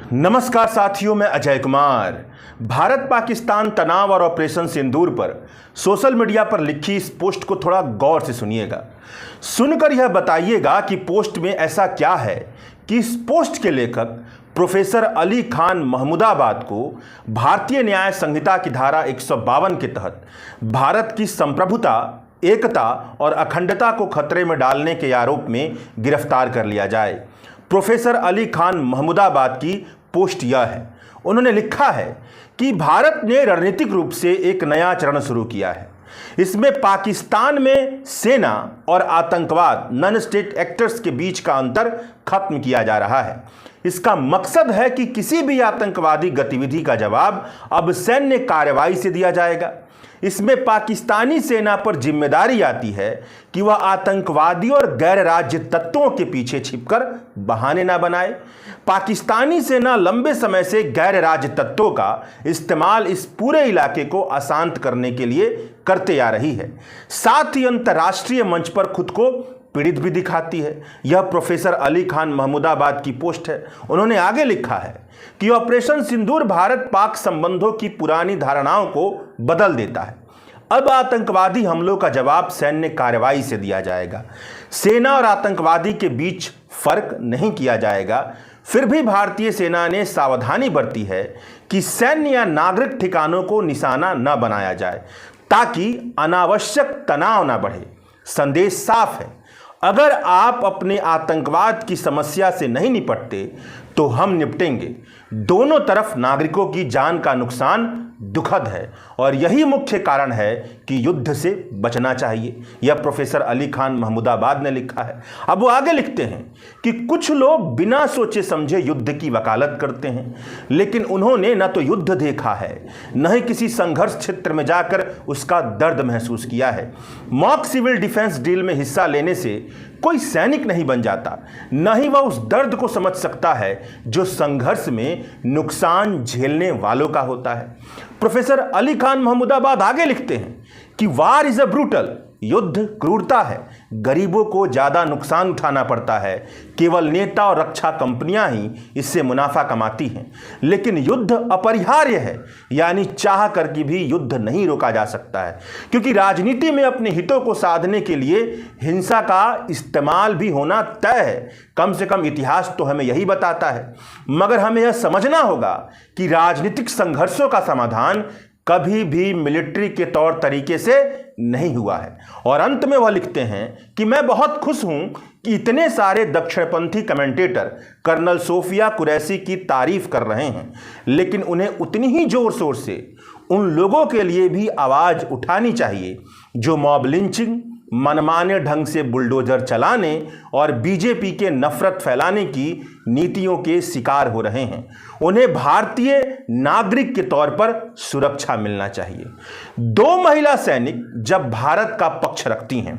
नमस्कार साथियों, मैं अजय कुमार। भारत पाकिस्तान तनाव और ऑपरेशन सिंदूर पर सोशल मीडिया पर लिखी इस पोस्ट को थोड़ा गौर से सुनिएगा। सुनकर यह बताइएगा कि पोस्ट में ऐसा क्या है कि इस पोस्ट के लेखक प्रोफेसर अली खान महमूदाबाद को भारतीय न्याय संहिता की धारा 152 के तहत भारत की संप्रभुता, एकता और अखंडता को खतरे में डालने के आरोप में गिरफ्तार कर लिया जाए। प्रोफेसर अली खान महमूदाबाद की पोस्ट यह है। उन्होंने लिखा है कि भारत ने रणनीतिक रूप से एक नया चरण शुरू किया है। इसमें पाकिस्तान में सेना और आतंकवाद, नॉन स्टेट एक्टर्स के बीच का अंतर खत्म किया जा रहा है। इसका मकसद है कि किसी भी आतंकवादी गतिविधि का जवाब अब सैन्य कार्रवाई से दिया जाएगा। इसमें पाकिस्तानी सेना पर जिम्मेदारी आती है कि वह आतंकवादी और गैर राज्य तत्वों के पीछे छिपकर बहाने न बनाए। पाकिस्तानी सेना लंबे समय से गैर राज्य तत्वों का इस्तेमाल इस पूरे इलाके को अशांत करने के लिए करते आ रही है। साथ ही अंतर्राष्ट्रीय मंच पर खुद को पीड़ित भी दिखाती है। यह प्रोफेसर अली खान महमूदाबाद की पोस्ट है। उन्होंने आगे लिखा है कि ऑपरेशन सिंदूर भारत पाक संबंधों की पुरानी धारणाओं को बदल देता है। अब आतंकवादी हमलों का जवाब सैन्य कार्रवाई से दिया जाएगा। सेना और आतंकवादी के बीच फर्क नहीं किया जाएगा। फिर भी भारतीय सेना ने सावधानी बरती है कि सैन्य या नागरिक ठिकानों को निशाना न बनाया जाए ताकि अनावश्यक तनाव न बढ़े। संदेश साफ है, अगर आप अपने आतंकवाद की समस्या से नहीं निपटते तो हम निपटेंगे। दोनों तरफ नागरिकों की जान का नुकसान दुखद है और यही मुख्य कारण है कि युद्ध से बचना चाहिए। यह प्रोफेसर अली खान महमूदाबाद ने लिखा है। अब वो आगे लिखते हैं कि कुछ लोग बिना सोचे समझे युद्ध की वकालत करते हैं, लेकिन उन्होंने न तो युद्ध देखा है, न ही किसी संघर्ष क्षेत्र में जाकर उसका दर्द महसूस किया है। मॉक सिविल डिफेंस डील में हिस्सा लेने से कोई सैनिक नहीं बन जाता, न ही वह उस दर्द को समझ सकता है जो संघर्ष में नुकसान झेलने वालों का होता है। प्रोफेसर अली खान महमूदाबाद आगे लिखते हैं कि वार इज अ ब्रूटल, युद्ध क्रूरता है। गरीबों को ज्यादा नुकसान उठाना पड़ता है। केवल नेता और रक्षा कंपनियां ही इससे मुनाफा कमाती हैं। लेकिन युद्ध अपरिहार्य है, यानी चाह कर के भी युद्ध नहीं रोका जा सकता है, क्योंकि राजनीति में अपने हितों को साधने के लिए हिंसा का इस्तेमाल भी होना तय है। कम से कम इतिहास तो हमें यही बताता है। मगर हमें यह समझना होगा कि राजनीतिक संघर्षों का समाधान कभी भी मिलिट्री के तौर तरीके से नहीं हुआ है। और अंत में वह लिखते हैं कि मैं बहुत खुश हूं कि इतने सारे दक्षिणपंथी कमेंटेटर कर्नल सोफिया कुरैशी की तारीफ कर रहे हैं, लेकिन उन्हें उतनी ही जोर शोर से उन लोगों के लिए भी आवाज उठानी चाहिए जो मॉब लिंचिंग, मनमाने ढंग से बुलडोजर चलाने और बीजेपी के नफरत फैलाने की नीतियों के शिकार हो रहे हैं। उन्हें भारतीय नागरिक के तौर पर सुरक्षा मिलना चाहिए। 2 महिला सैनिक जब भारत का पक्ष रखती हैं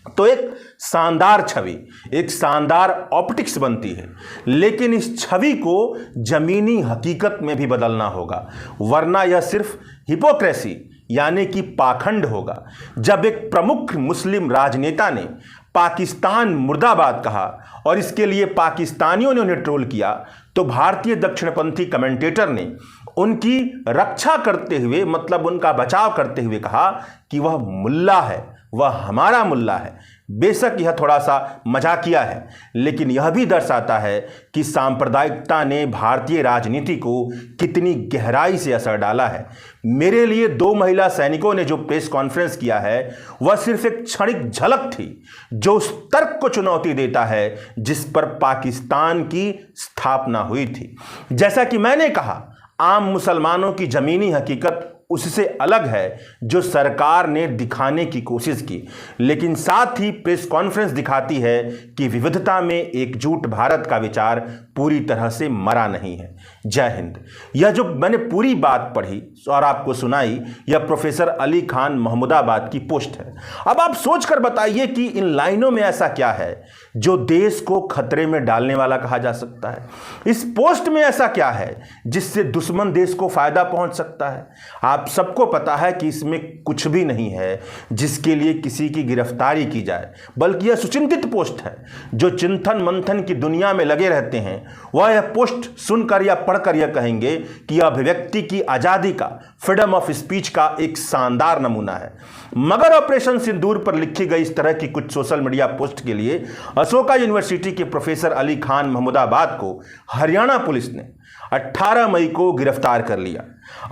तो एक शानदार छवि, एक शानदार ऑप्टिक्स बनती है, लेकिन इस छवि को जमीनी हकीकत में भी बदलना होगा, वरना यह सिर्फ हिपोक्रेसी यानी कि पाखंड होगा। जब एक प्रमुख मुस्लिम राजनेता ने पाकिस्तान मुर्दाबाद कहा और इसके लिए पाकिस्तानियों ने उन्हें ट्रोल किया, तो भारतीय दक्षिणपंथी कमेंटेटर ने उनकी रक्षा करते हुए, मतलब उनका बचाव करते हुए कहा कि वह मुल्ला है, वह हमारा मुल्ला है। बेशक यह थोड़ा सा मजाकिया है, लेकिन यह भी दर्शाता है कि सांप्रदायिकता ने भारतीय राजनीति को कितनी गहराई से असर डाला है। मेरे लिए 2 महिला सैनिकों ने जो प्रेस कॉन्फ्रेंस किया है वह सिर्फ एक क्षणिक झलक थी जो उस तर्क को चुनौती देता है जिस पर पाकिस्तान की स्थापना हुई थी। जैसा कि मैंने कहा, आम मुसलमानों की जमीनी हकीकत उससे अलग है जो सरकार ने दिखाने की कोशिश की, लेकिन साथ ही प्रेस कॉन्फ्रेंस दिखाती है कि विविधता में एकजुट भारत का विचार पूरी तरह से मरा नहीं है। जय हिंद। यह जो मैंने पूरी बात पढ़ी और आपको सुनाई, यह प्रोफेसर अली खान महमूदाबाद की पोस्ट है। अब आप सोचकर बताइए कि इन लाइनों में ऐसा क्या है जो देश को खतरे में डालने वाला कहा जा सकता है। इस पोस्ट में ऐसा क्या है जिससे दुश्मन देश को फायदा पहुंच सकता है। आप आप सबको पता है कि इसमें कुछ भी नहीं है जिसके लिए किसी की गिरफ्तारी की जाए, बल्कि यह सुचिंतित पोस्ट है। जो चिंतन मंथन की दुनिया में लगे रहते हैं वह यह पोस्ट सुनकर या पढ़कर यह कहेंगे कि यह अभिव्यक्ति की आज़ादी का, फ्रीडम ऑफ स्पीच का एक शानदार नमूना है। मगर ऑपरेशन सिंदूर पर लिखी गई इस तरह की कुछ सोशल मीडिया पोस्ट के लिए अशोका यूनिवर्सिटी के प्रोफेसर अली खान महमूदाबाद को हरियाणा पुलिस ने 18 मई को गिरफ्तार कर लिया।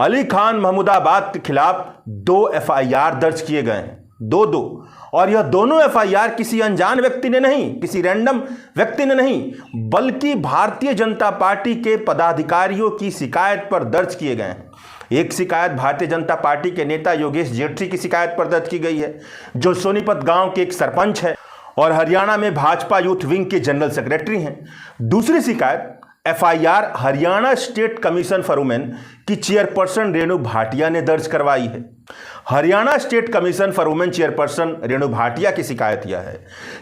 अली खान महमूदाबाद के खिलाफ 2 एफआईआर दर्ज किए गए हैं, दो, और यह दोनों एफआईआर किसी अनजान व्यक्ति ने नहीं, किसी रैंडम व्यक्ति ने नहीं, बल्कि भारतीय जनता पार्टी के पदाधिकारियों की शिकायत पर दर्ज किए गए हैं। एक शिकायत भारतीय जनता पार्टी के नेता योगेश जेठरी की शिकायत पर दर्ज की गई है, जो सोनीपत गांव के एक सरपंच है और हरियाणा में भाजपा यूथ विंग के जनरल सेक्रेटरी हैं। दूसरी शिकायत FIR Haryana state commission for women की चेयरपर्सन रेणु भाटिया ने दर्ज करवाई है। Haryana state commission for women chairperson Renu Bhatia की शिकायत यह है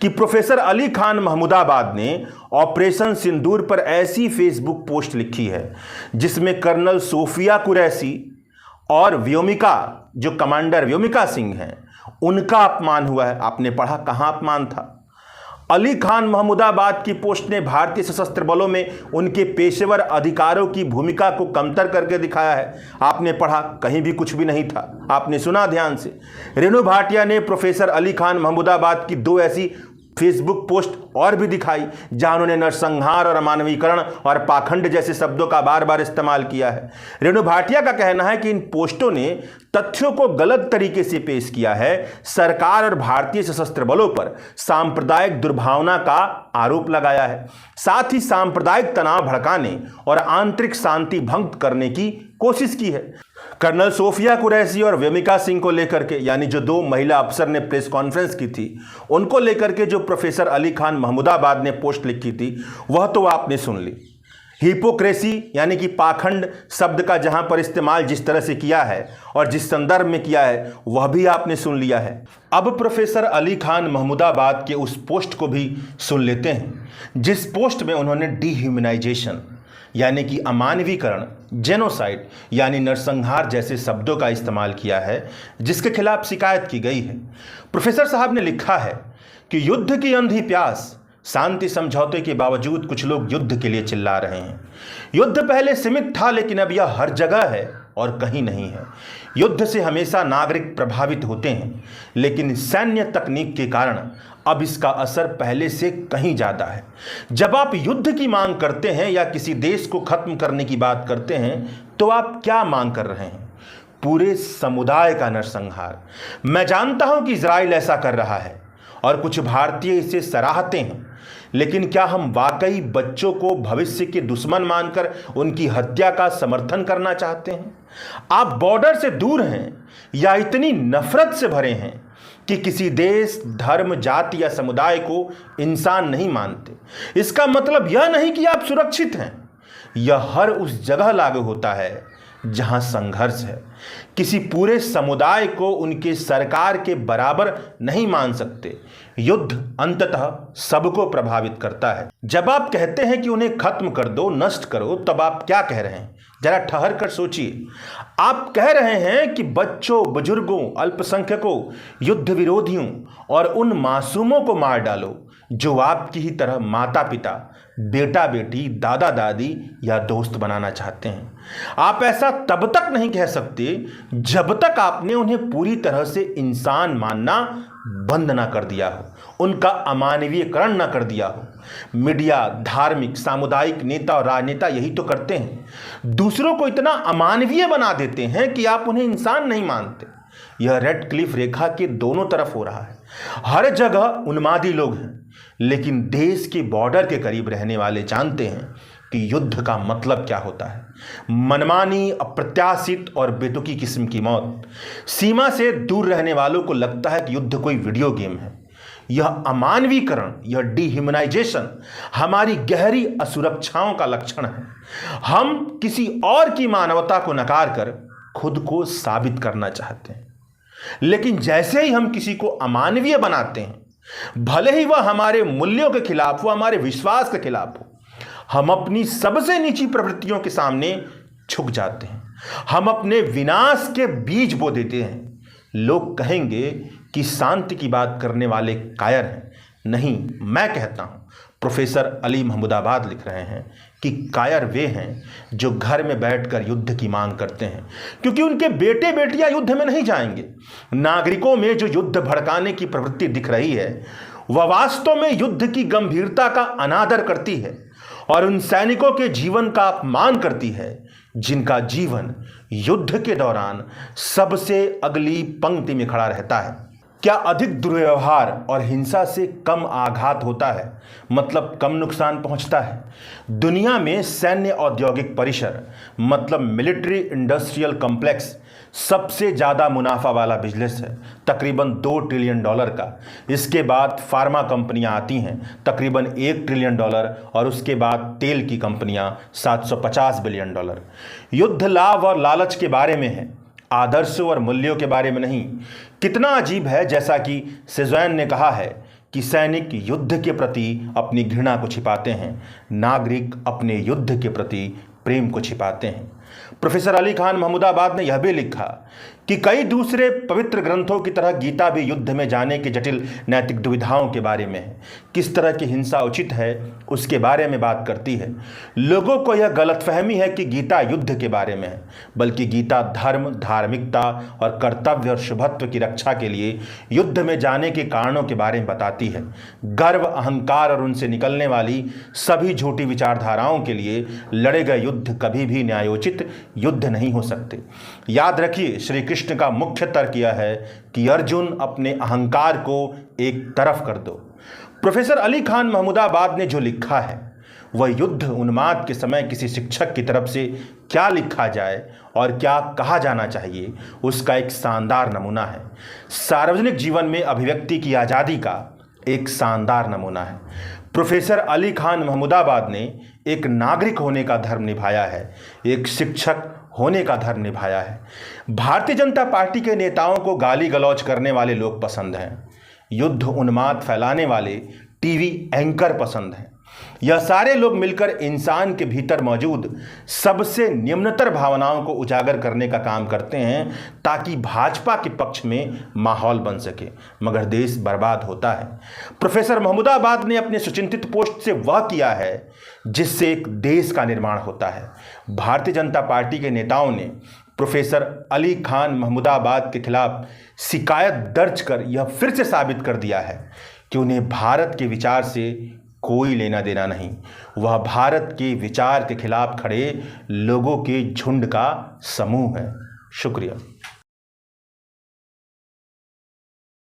कि प्रोफेसर अली खान महमूदाबाद ने ऑपरेशन सिंदूर पर ऐसी फेसबुक पोस्ट लिखी है जिसमें कर्नल सोफिया कुरैशी और व्योमिका, जो कमांडर व्योमिका सिंह हैं, उनका अपमान हुआ है। आपने पढ़ा, कहां अपमान था? अली खान महमूदाबाद की पोस्ट ने भारतीय सशस्त्र बलों में उनके पेशेवर अधिकारों की भूमिका को कमतर करके दिखाया है। आपने पढ़ा, कहीं भी कुछ भी नहीं था। आपने सुना ध्यान से। रेणु भाटिया ने प्रोफेसर अली खान महमूदाबाद की 2 ऐसी फेसबुक पोस्ट और भी दिखाई जहां उन्होंने नरसंहार और अमानवीकरण और पाखंड जैसे शब्दों का बार बार इस्तेमाल किया है। रेणु भाटिया का कहना है कि इन पोस्टों ने तथ्यों को गलत तरीके से पेश किया है, सरकार और भारतीय सशस्त्र बलों पर सांप्रदायिक दुर्भावना का आरोप लगाया है, साथ ही सांप्रदायिक तनाव भड़काने और आंतरिक शांति भंग करने की कोशिश की है। कर्नल सोफिया कुरैशी और व्योमिका सिंह को लेकर के, यानी जो 2 महिला अफसर ने प्रेस कॉन्फ्रेंस की थी, उनको लेकर के जो प्रोफेसर अली खान महमूदाबाद ने पोस्ट लिखी थी वह तो आपने सुन ली। हिपोक्रेसी यानी कि पाखंड शब्द का जहां पर इस्तेमाल जिस तरह से किया है और जिस संदर्भ में किया है वह भी आपने सुन लिया है। अब प्रोफेसर अली खान महमूदाबाद के उस पोस्ट को भी सुन लेते हैं जिस पोस्ट में उन्होंने डिह्यूमनाइजेशन यानी कि अमानवीकरण, जेनोसाइड यानी नरसंहार जैसे शब्दों का इस्तेमाल किया है, जिसके खिलाफ शिकायत की गई है। प्रोफेसर साहब ने लिखा है कि युद्ध की अंधी प्यास, शांति समझौते के बावजूद कुछ लोग युद्ध के लिए चिल्ला रहे हैं। युद्ध पहले सीमित था लेकिन अब यह हर जगह है और कहीं नहीं है। युद्ध से हमेशा नागरिक प्रभावित होते हैं, लेकिन सैन्य तकनीक के कारण अब इसका असर पहले से कहीं ज़्यादा है। जब आप युद्ध की मांग करते हैं या किसी देश को खत्म करने की बात करते हैं तो आप क्या मांग कर रहे हैं? पूरे समुदाय का नरसंहार। मैं जानता हूं कि इजराइल ऐसा कर रहा है और कुछ भारतीय इसे सराहते हैं, लेकिन क्या हम वाकई बच्चों को भविष्य के दुश्मन मानकर उनकी हत्या का समर्थन करना चाहते हैं? आप बॉर्डर से दूर हैं या इतनी नफरत से भरे हैं कि किसी देश, धर्म, जाति या समुदाय को इंसान नहीं मानते? इसका मतलब यह नहीं कि आप सुरक्षित हैं। यह हर उस जगह लागू होता है जहां संघर्ष है। किसी पूरे समुदाय को उनके सरकार के बराबर नहीं मान सकते। युद्ध अंततः सबको प्रभावित करता है। जब आप कहते हैं कि उन्हें खत्म कर दो, नष्ट करो, तब आप क्या कह रहे हैं? जरा ठहर कर सोचिए। आप कह रहे हैं कि बच्चों, बुजुर्गों, अल्पसंख्यकों, युद्ध विरोधियों और उन मासूमों को मार डालो जो आपकी ही तरह माता पिता, बेटा बेटी, दादा दादी या दोस्त बनाना चाहते हैं। आप ऐसा तब तक नहीं कह सकते जब तक आपने उन्हें पूरी तरह से इंसान मानना बंद ना कर दिया हो, उनका अमानवीयकरण ना कर दिया हो। मीडिया, धार्मिक, सामुदायिक नेता और राजनेता यही तो करते हैं। दूसरों को इतना अमानवीय बना देते हैं कि आप उन्हें इंसान नहीं मानते। यह रेड क्लिफ रेखा के दोनों तरफ हो रहा है। हर जगह उन्मादी लोग हैं, लेकिन देश के बॉर्डर के करीब रहने वाले जानते हैं कि युद्ध का मतलब क्या होता है। मनमानी, अप्रत्याशित और बेतुकी किस्म की मौत। सीमा से दूर रहने वालों को लगता है कि युद्ध कोई वीडियो गेम है। यह अमानवीकरण, यह डिह्यूमनाइजेशन हमारी गहरी असुरक्षाओं का लक्षण है। हम किसी और की मानवता को नकार कर खुद को साबित करना चाहते हैं, लेकिन जैसे ही हम किसी को अमानवीय बनाते हैं, भले ही वह हमारे मूल्यों के खिलाफ हो, हमारे विश्वास के खिलाफ हो, हम अपनी सबसे नीची प्रवृत्तियों के सामने झुक जाते हैं, हम अपने विनाश के बीज बो देते हैं। लोग कहेंगे कि शांति की बात करने वाले कायर हैं। नहीं, मैं कहता हूं, प्रोफेसर अली महमूदाबाद लिख रहे हैं कि कायर वे हैं जो घर में बैठकर युद्ध की मांग करते हैं, क्योंकि उनके बेटे बेटियां युद्ध में नहीं जाएंगे। नागरिकों में जो युद्ध भड़काने की प्रवृत्ति दिख रही है, वह वास्तव में युद्ध की गंभीरता का अनादर करती है और उन सैनिकों के जीवन का अपमान करती है जिनका जीवन युद्ध के दौरान सबसे अगली पंक्ति में खड़ा रहता है। क्या अधिक दुर्व्यवहार और हिंसा से कम आघात होता है, मतलब कम नुकसान पहुंचता है? दुनिया में सैन्य औद्योगिक परिसर मतलब मिलिट्री इंडस्ट्रियल कॉम्प्लेक्स सबसे ज़्यादा मुनाफा वाला बिजनेस है, तकरीबन $2 ट्रिलियन का। इसके बाद फार्मा कंपनियां आती हैं, तकरीबन $1 ट्रिलियन, और उसके बाद तेल की कंपनियां $750 बिलियन। युद्ध लाभ और लालच के बारे में है, आदर्शों और मूल्यों के बारे में नहीं। कितना अजीब है, जैसा कि सेज़ोयन ने कहा है कि सैनिक युद्ध के प्रति अपनी घृणा को छिपाते हैं, नागरिक अपने युद्ध के प्रति प्रेम को छिपाते हैं। प्रोफेसर अली खान महमूदाबाद ने यह भी लिखा कि कई दूसरे पवित्र ग्रंथों की तरह गीता भी युद्ध में जाने की जटिल नैतिक दुविधाओं के बारे में है। किस तरह की हिंसा उचित है उसके बारे में बात करती है। लोगों को यह गलतफहमी है कि गीता युद्ध के बारे में है, बल्कि गीता धर्म, धार्मिकता और कर्तव्य और शुभत्व की रक्षा के लिए युद्ध में जाने के कारणों के बारे में बताती है। गर्व, अहंकार और उनसे निकलने वाली सभी झूठी विचारधाराओं के लिए लड़े गए युद्ध कभी भी न्यायोचित युद्ध नहीं हो सकते। याद रखिए, श्री कृष्ण का मुख्य तर्क यह है कि अर्जुन अपने अहंकार को एक तरफ कर दो। प्रोफेसर अली खान महमूदाबाद ने जो लिखा है वह युद्ध उन्माद के समय किसी शिक्षक की तरफ से क्या लिखा जाए और क्या कहा जाना चाहिए उसका एक शानदार नमूना है। सार्वजनिक जीवन में अभिव्यक्ति की आज़ादी का एक शानदार नमूना है। प्रोफेसर अली खान महमूदाबाद ने एक नागरिक होने का धर्म निभाया है, एक शिक्षक होने का धर्म निभाया है। भारतीय जनता पार्टी के नेताओं को गाली गलौज करने वाले लोग पसंद हैं, युद्ध उन्माद फैलाने वाले टीवी एंकर पसंद हैं। यह सारे लोग मिलकर इंसान के भीतर मौजूद सबसे निम्नतर भावनाओं को उजागर करने का काम करते हैं ताकि भाजपा के पक्ष में माहौल बन सके, मगर देश बर्बाद होता है। प्रोफेसर महमूदाबाद ने अपने सुचिंतित पोस्ट से वह किया है जिससे एक देश का निर्माण होता है। भारतीय जनता पार्टी के नेताओं ने प्रोफेसर अली खान महमूदाबाद के खिलाफ शिकायत दर्ज कर यह फिर से साबित कर दिया है कि उन्हें भारत के विचार से कोई लेना देना नहीं। वह भारत के विचार के खिलाफ खड़े लोगों के झुंड का समूह है। शुक्रिया।